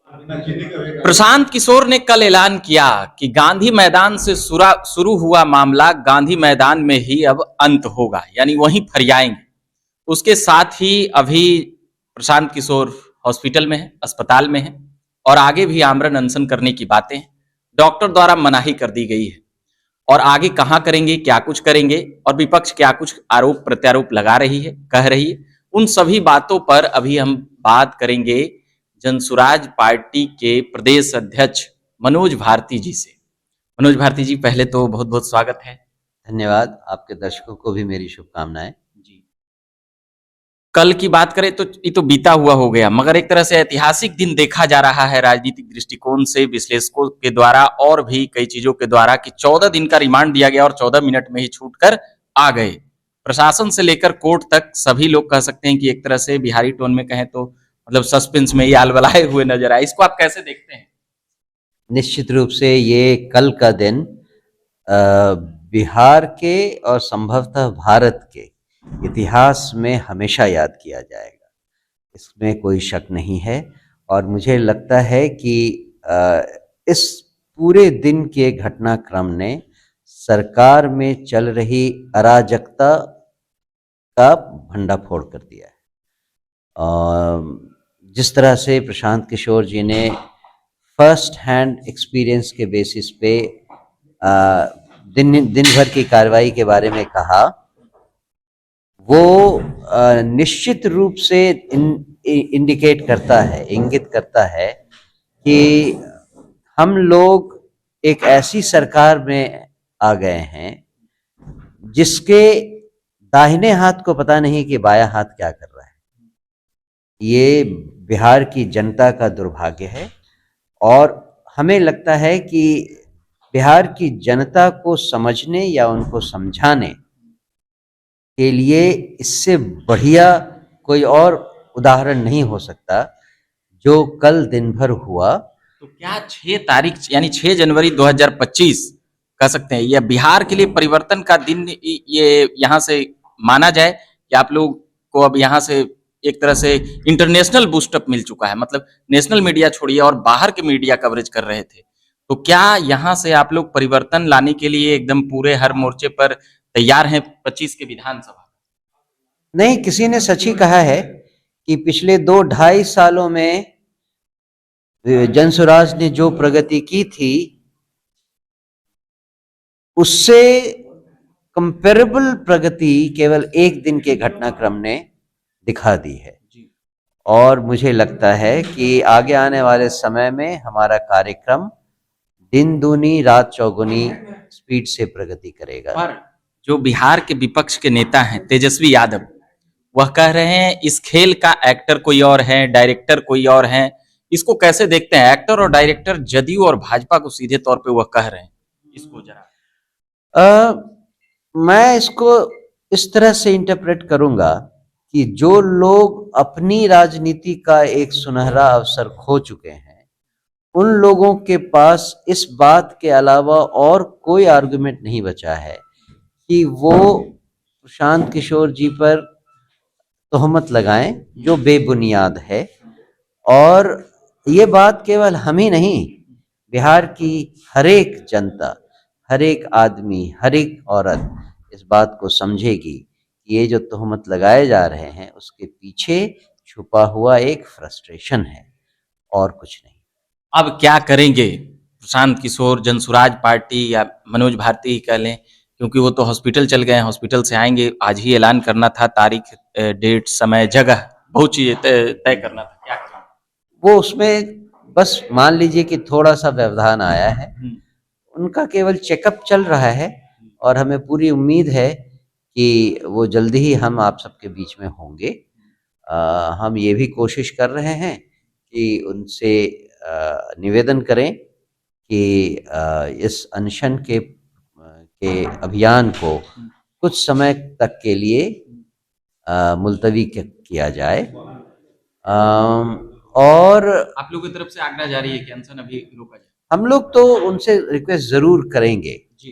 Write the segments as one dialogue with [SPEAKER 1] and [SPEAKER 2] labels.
[SPEAKER 1] प्रशांत किशोर ने कल ऐलान किया कि गांधी मैदान से शुरू हुआ मामला गांधी मैदान में ही अब अंत होगा, यानी वहीं फरियाएंगे। उसके साथ ही अभी प्रशांत किशोर हॉस्पिटल में है, अस्पताल में है, और आगे भी आमरण अनशन करने की बातें हैं। डॉक्टर द्वारा मनाही कर दी गई है, और आगे कहां करेंगे, क्या कुछ करेंगे, और विपक्ष क्या कुछ आरोप प्रत्यारोप लगा रही है, कह रही है, उन सभी बातों पर अभी हम बात करेंगे जनसुराज पार्टी के प्रदेश अध्यक्ष मनोज भारती जी से। मनोज भारती जी, पहले तो बहुत बहुत स्वागत है।
[SPEAKER 2] धन्यवाद। आपके दर्शकों को भी मेरी शुभकामनाएं।
[SPEAKER 1] जी, कल की बात करें तो ये तो बीता हुआ हो गया, मगर एक तरह से ऐतिहासिक दिन देखा जा रहा है राजनीतिक दृष्टिकोण से, विश्लेषकों के द्वारा और भी कई चीजों के द्वारा, कि 14 दिन का रिमांड दिया गया और 14 मिनट में ही छूट कर आ गए। प्रशासन से लेकर कोर्ट तक सभी लोग कह सकते हैं कि एक तरह से बिहारी टोन में कहें तो मतलब सस्पेंस में ही आलबलाए हुए नजर आए। इसको आप कैसे देखते हैं?
[SPEAKER 2] निश्चित रूप से ये कल का दिन बिहार के और संभवतः भारत के इतिहास में हमेशा याद किया जाएगा, इसमें कोई शक नहीं है। और मुझे लगता है कि इस पूरे दिन के घटनाक्रम ने सरकार में चल रही अराजकता का भंडाफोड़ कर दिया है। जिस तरह से प्रशांत किशोर जी ने फर्स्ट हैंड एक्सपीरियंस के बेसिस पे दिन भर की कार्रवाई के बारे में कहा, वो निश्चित रूप से इंडिकेट करता है, इंगित करता है कि हम लोग एक ऐसी सरकार में आ गए हैं जिसके दाहिने हाथ को पता नहीं कि बायां हाथ क्या कर रहा है। ये बिहार की जनता का दुर्भाग्य है, और हमें लगता है कि बिहार की जनता को समझने या उनको समझाने के लिए इससे बढ़िया कोई और उदाहरण नहीं हो सकता जो कल दिन भर हुआ।
[SPEAKER 1] तो क्या 6 तारीख यानी 6 जनवरी 2025 कह सकते हैं यह बिहार के लिए परिवर्तन का दिन ये यहाँ से माना जाए कि आप लोग को अब यहाँ से एक तरह से इंटरनेशनल बूस्टअप मिल चुका है? मतलब नेशनल मीडिया छोड़िए और बाहर के मीडिया कवरेज कर रहे थे, तो क्या यहाँ से आप लोग परिवर्तन लाने के लिए एकदम पूरे हर मोर्चे पर तैयार हैं 25 के विधानसभा?
[SPEAKER 2] नहीं, किसी ने सच ही कहा है कि पिछले 2-2.5 सालों में जनसुराज ने जो प्रगति की थी उससे कंपेरेबल प्रगति केवल एक दिन के घटनाक्रम ने दिखा दी है। और मुझे लगता है कि आगे आने वाले समय में हमारा कार्यक्रम दिन दूनी रात चौगुनी स्पीड से प्रगति करेगा।
[SPEAKER 1] पर जो बिहार के विपक्ष के नेता हैं तेजस्वी यादव, वह कह रहे हैं इस खेल का एक्टर कोई और है, डायरेक्टर कोई और है। इसको कैसे देखते हैं? एक्टर और डायरेक्टर जदयू और भाजपा को सीधे तौर पे वह कह रहे हैं, इसको जरा
[SPEAKER 2] मैं इसको इस तरह से इंटरप्रेट करूंगा कि जो लोग अपनी राजनीति का एक सुनहरा अवसर खो चुके हैं, उन लोगों के पास इस बात के अलावा और कोई आर्गुमेंट नहीं बचा है कि वो प्रशांत किशोर जी पर तोहमत लगाएं जो बेबुनियाद है। और ये बात केवल हम ही नहीं, बिहार की हर एक जनता, हर एक आदमी, हर एक औरत इस बात को समझेगी कि ये जो तोहमत लगाए जा रहे हैं उसके पीछे छुपा हुआ एक फ्रस्ट्रेशन है और कुछ नहीं।
[SPEAKER 1] अब क्या करेंगे प्रशांत किशोर, जनसुराज पार्टी या मनोज भारती ही कह लें, क्योंकि वो तो हॉस्पिटल चल गए हैं, हॉस्पिटल से आएंगे, आज ही ऐलान करना था, तारीख, डेट, समय, जगह, बहुत चीजें तय करना था। क्या करना?
[SPEAKER 2] वो उसमें बस मान लीजिए कि थोड़ा सा व्यवधान आया है, उनका केवल चेकअप चल रहा है, और हमें पूरी उम्मीद है कि वो जल्दी ही हम आप सबके बीच में होंगे। हम ये भी कोशिश कर रहे हैं कि उनसे निवेदन करें कि इस अनशन के अभियान को कुछ समय तक के लिए मुलतवी किया जाए। और
[SPEAKER 1] आप लोगों की तरफ से आग्रह जारी है कि अनशन अभी रोका जाए?
[SPEAKER 2] हम लोग तो उनसे रिक्वेस्ट जरूर करेंगे
[SPEAKER 1] जी,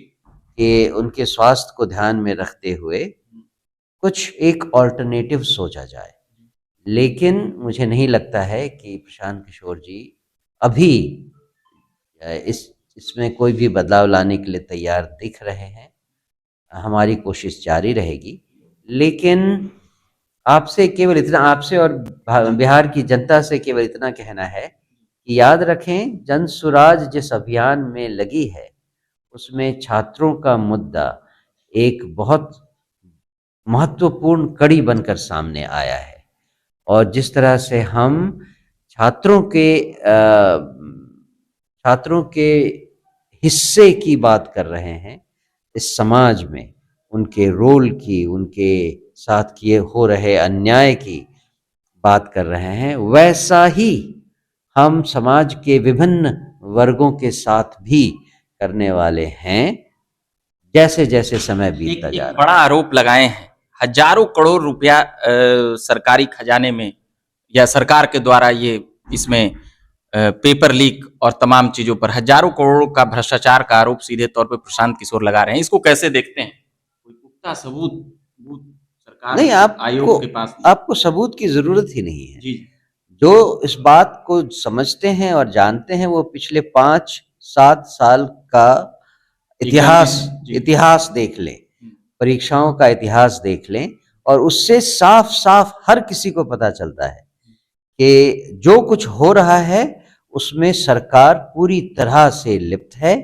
[SPEAKER 2] कि उनके स्वास्थ्य को ध्यान में रखते हुए कुछ एक ऑल्टरनेटिव सोचा जाए। लेकिन मुझे नहीं लगता है कि प्रशांत किशोर जी अभी इसमें कोई भी बदलाव लाने के लिए तैयार दिख रहे हैं। हमारी कोशिश जारी रहेगी, लेकिन आपसे केवल इतना, आपसे और बिहार की जनता से केवल इतना कहना है कि याद रखें, जन सुराज जिस अभियान में लगी है उसमें छात्रों का मुद्दा एक बहुत महत्वपूर्ण कड़ी बनकर सामने आया है। और जिस तरह से हम छात्रों के हिस्से की बात कर रहे हैं इस समाज में, उनके रोल की, उनके साथ किए हो रहे अन्याय की बात कर रहे हैं, वैसा ही हम समाज के विभिन्न वर्गों के साथ भी करने वाले हैं, जैसे जैसे समय बीतता जा
[SPEAKER 1] एक
[SPEAKER 2] रहा है।
[SPEAKER 1] बड़ा आरोप लगाए हैं, हजारों करोड़ रुपया सरकारी खजाने में या सरकार के द्वारा ये इसमें पेपर लीक और तमाम चीजों पर हजारों करोड़ का भ्रष्टाचार का आरोप सीधे तौर पे प्रशांत किशोर लगा रहे हैं। इसको कैसे देखते हैं? कोई पुख्ता सबूत सरकार
[SPEAKER 2] नहीं,
[SPEAKER 1] आयोग के पास
[SPEAKER 2] आपको सबूत की जरूरत ही नहीं है।
[SPEAKER 1] जी
[SPEAKER 2] जो इस बात को समझते हैं और जानते हैं वो पिछले 5-7 साल का इतिहास देख लें, परीक्षाओं का इतिहास देख लें, और उससे साफ साफ हर किसी को पता चलता है कि जो कुछ हो रहा है उसमें सरकार पूरी तरह से लिप्त है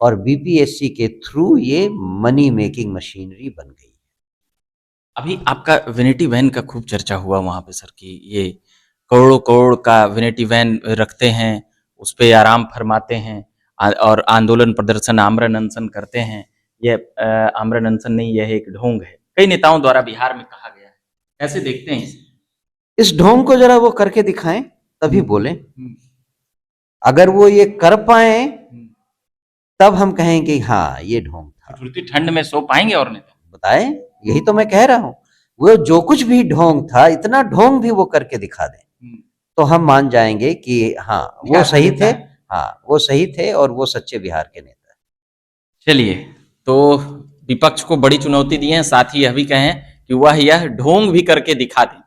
[SPEAKER 2] और बीपीएससी के थ्रू ये मनी मेकिंग मशीनरी बन गई।
[SPEAKER 1] अभी आपका विनिटी वैन का खूब चर्चा हुआ वहां पे सर की, ये करोड़ों करोड़ का विनिटी वैन रखते हैं, उस पर आराम फरमाते हैं और आंदोलन प्रदर्शन आमरण अनशन करते हैं। यह आमरण अनशन नहीं, यह एक ढोंग है, कई नेताओं द्वारा बिहार में कहा गया है। कैसे देखते हैं इसे?
[SPEAKER 2] इस ढोंग को जरा वो करके दिखाएं तभी बोलें। अगर वो ये कर पाए तब हम कहेंगे हाँ ये ढोंग था।
[SPEAKER 1] ठंड में सो पाएंगे और नेता?
[SPEAKER 2] बताएं, यही तो मैं कह रहा हूं। वो जो कुछ भी ढोंग था, इतना ढोंग भी वो करके दिखा दें तो हम मान जाएंगे कि हाँ वो सही थे, हाँ वो सही थे और वो सच्चे बिहार के नेता।
[SPEAKER 1] चलिए, तो विपक्ष को बड़ी चुनौती दी है, साथ ही यह भी कहें कि वह यह ढोंग भी करके दिखा दें।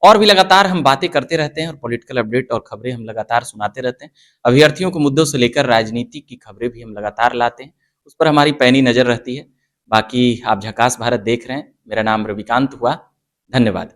[SPEAKER 1] और भी लगातार हम बातें करते रहते हैं और पॉलिटिकल अपडेट और खबरें हम लगातार सुनाते रहते हैं। अभ्यर्थियों के मुद्दों से लेकर राजनीति की खबरें भी हम लगातार लाते हैं, उस पर हमारी पैनी नजर रहती है। बाकी आप झकास भारत देख रहे हैं। मेरा नाम रविकांत हुआ। धन्यवाद।